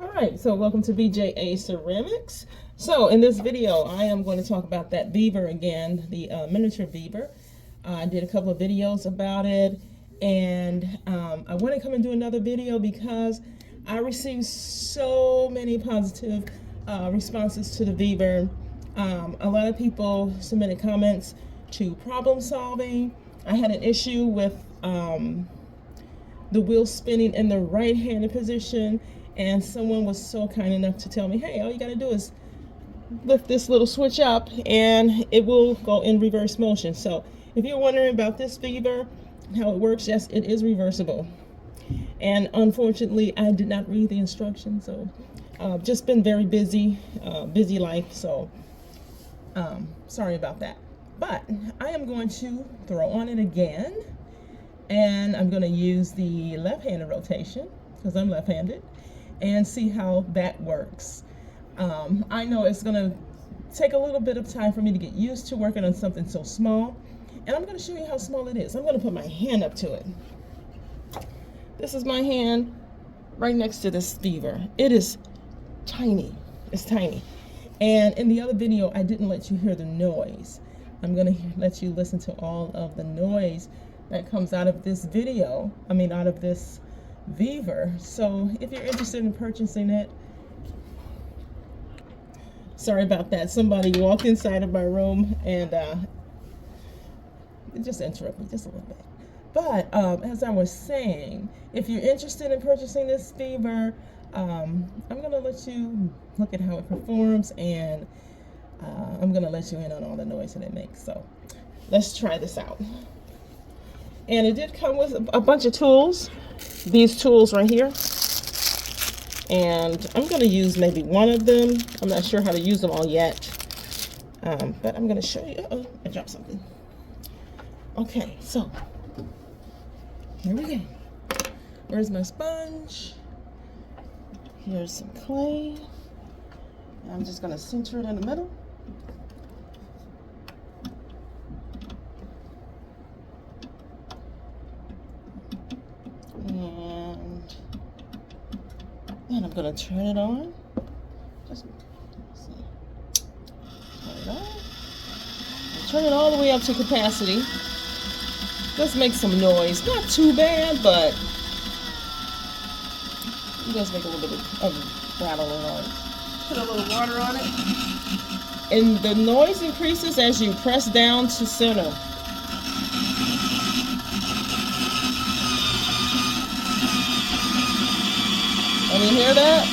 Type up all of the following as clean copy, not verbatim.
All right, so welcome to BJA Ceramics. So in this video, I am going to talk about that beaver again, the miniature beaver. I did a couple of videos about it, and I want to come and do another video because I received so many positive responses to the beaver. A lot of people submitted comments to problem solving. I had an issue with the wheel spinning in the right-handed position, and someone was so kind enough to tell me, hey, all you got to do is lift this little switch up and it will go in reverse motion. So if you're wondering about this beaver, how it works, yes, it is reversible. And unfortunately, I did not read the instructions, so just been very busy life, so sorry about that. But I am going to throw on it again, and I'm going to use the left-handed rotation because I'm left-handed and see how that works. I know it's going to take a little bit of time for me to get used to working on something so small, and I'm going to show you how small it is. I'm going to put my hand up to it. This is my hand right next to this beaver. It is tiny. It's tiny. And in the other video, I didn't let you hear the noise. I'm going to let you listen to all of the noise that comes out of this video, out of this beaver. So if you're interested in purchasing it, sorry about that. Somebody walked inside of my room and it just interrupted me just a little bit. But as I was saying, if you're interested in purchasing this beaver, I'm going to let you look at how it performs, and I'm going to let you in on all the noise that it makes. So let's try this out. And it did come with a bunch of tools, these tools right here. And I'm going to use maybe one of them. I'm not sure how to use them all yet. But I'm going to show you. Oh, I dropped something. Okay, so here we go. Where's my sponge? Here's some clay. I'm just going to center it in the middle. And I'm going to turn it on. Just see. Turn it on. Turn it all the way up to capacity. Let's make some noise. Not too bad, but it does make a little bit of rattling on it. Put a little water on it. And the noise increases as you press down to center. And you hear that?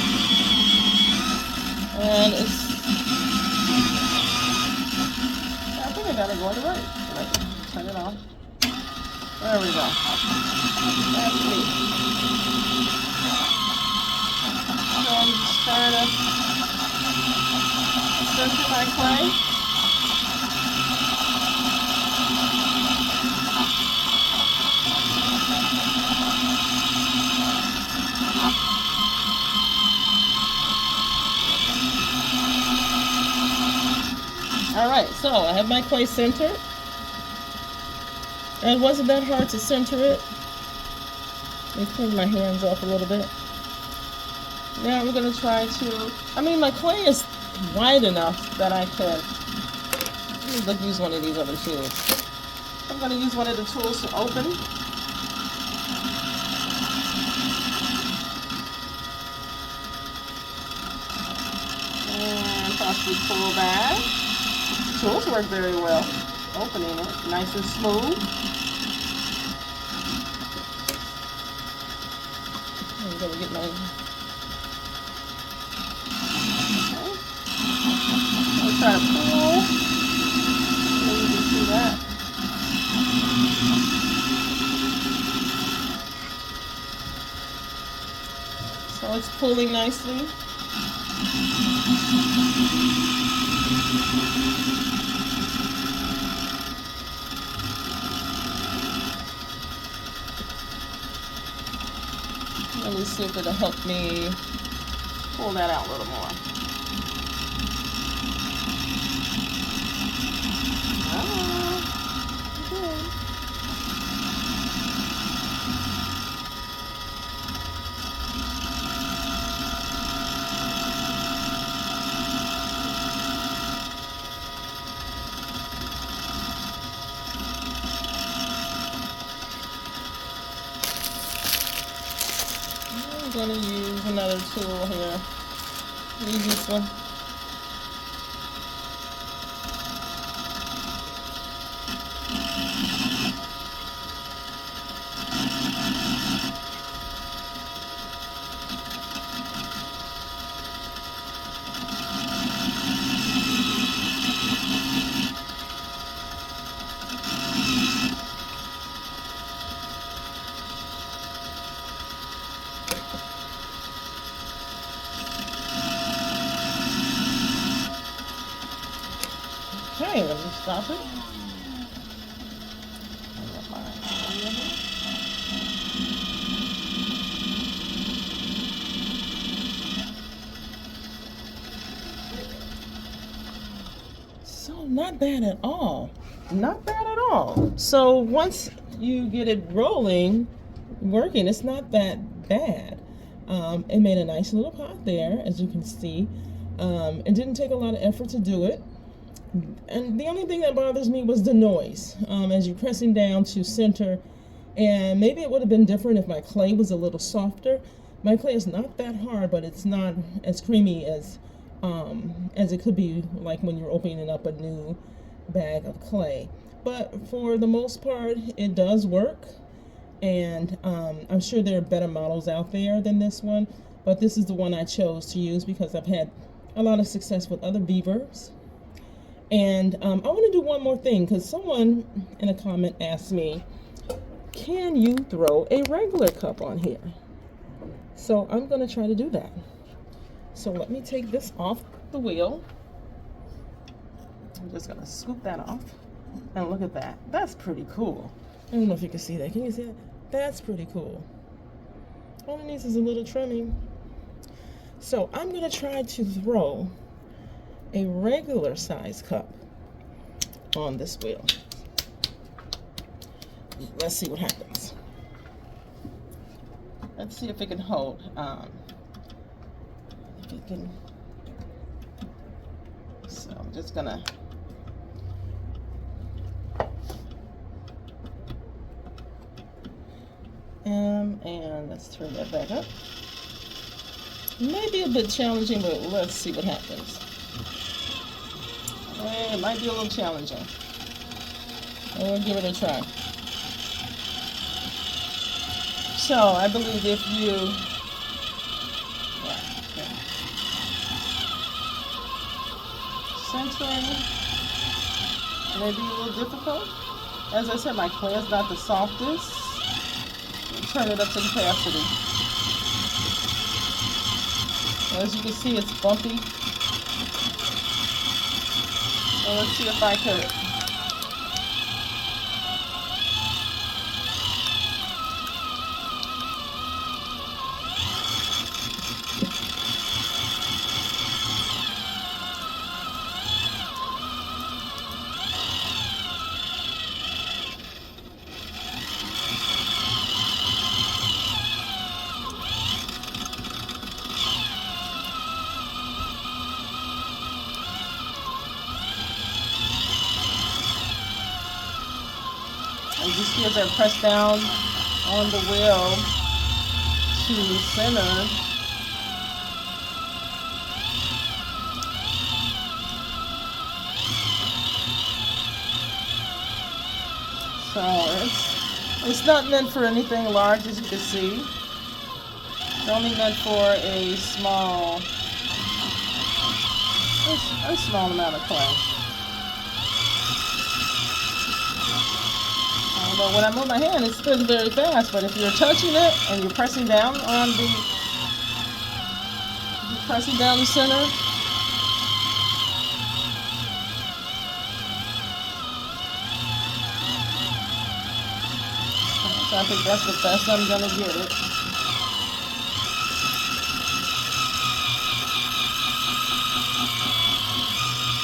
And it's, I think I got it going right. Right. Turn it on. There we go. That's neat. So I'm just trying to center my clay. All right, so I have my clay centered. And it wasn't that hard to center it. Let me clean my hands off a little bit. Now I'm going to try to, my clay is wide enough that I could use one of these other tools. I'm going to use one of the tools to open. And possibly pull back. Tools work very well. Opening it nice and smooth. I'm going to get my... Okay. I'll try to pull. So you can see that. So it's pulling nicely. Let me see if it'll help me pull that out a little more. Okay. going to use another tool here. Use this one. Okay, let me stop it. So not bad at all. Not bad at all. So once you get it rolling, working, it's not that bad. It made a nice little pot there, as you can see. It didn't take a lot of effort to do it. And the only thing that bothers me was the noise as you're pressing down to center. And maybe it would have been different if my clay was a little softer. My clay is not that hard, but it's not as creamy as it could be like when you're opening up a new bag of clay. But for the most part, it does work. And I'm sure there are better models out there than this one. But this is the one I chose to use because I've had a lot of success with other beavers. And I want to do one more thing because someone in a comment asked me, can you throw a regular cup on here? So I'm going to try to do that. So let me take this off the wheel. I'm just going to scoop that off. And look at that. That's pretty cool. I don't know if you can see that. Can you see that? That's pretty cool. All it needs is a little trimming. So I'm going to try to throw a regular size cup on this wheel. Let's see what happens. Let's see if it can hold. If it can. So I'm just gonna. And let's turn that back up. Maybe a bit challenging, but let's see what happens. It might be a little challenging. We'll give it a try. So I believe if you centering may be a little difficult. As I said, my clay is not the softest. Turn it up to capacity. As you can see, it's bumpy. So let's see if I could. And you see as I press down on the wheel to center, so it's not meant for anything large, as you can see. It's only meant for a small amount of clay. But when I move my hand, it spins very fast. But if you're touching it and you're pressing down on the center, so I think that's the best I'm gonna get it.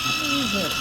What is it?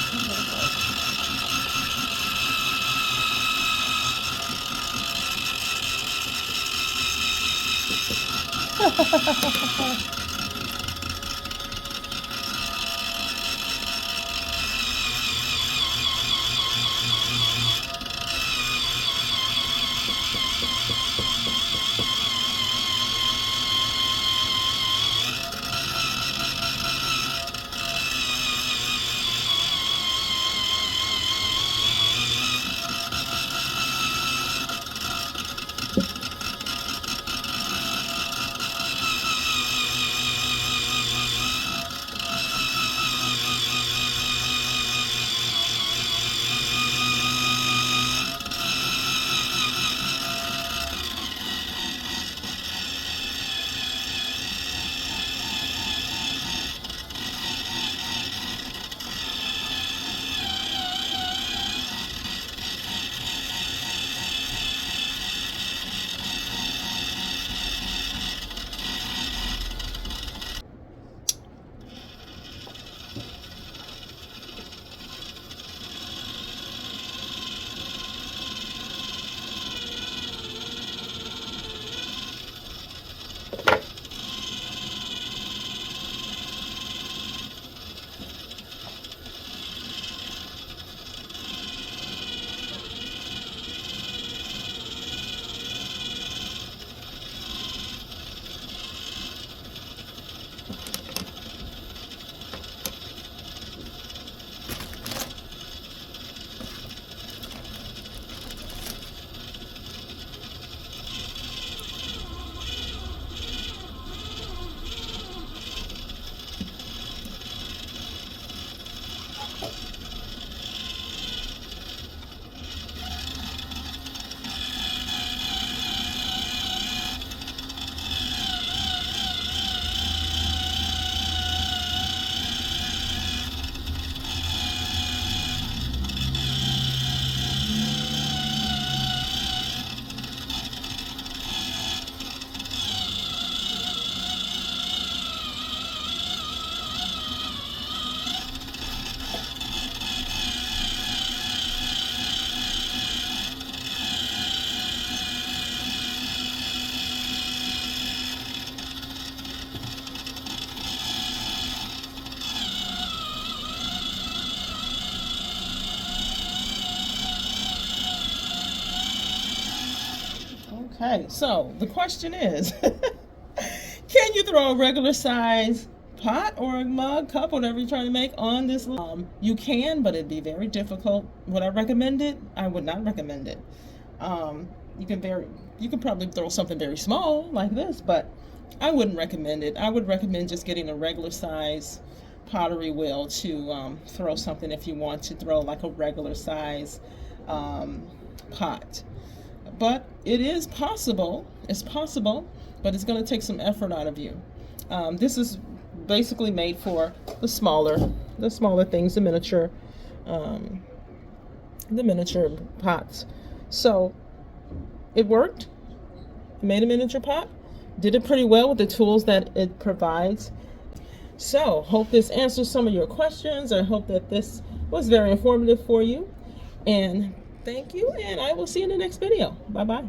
Okay, so the question is, can you throw a regular size pot or a mug, cup, whatever you're trying to make on this? You can, but it'd be very difficult. Would I recommend it? I would not recommend it. Um, you can probably throw something very small like this, but I wouldn't recommend it. I would recommend just getting a regular size pottery wheel to throw something if you want to throw like a regular size pot. But it is possible. It's possible, but it's going to take some effort out of you. This is basically made for the smaller things, um, the miniature pots. So it worked. It made a miniature pot. Did it pretty well with the tools that it provides. So hope this answers some of your questions. I hope that this was very informative for you. And thank you, and I will see you in the next video. Bye-bye.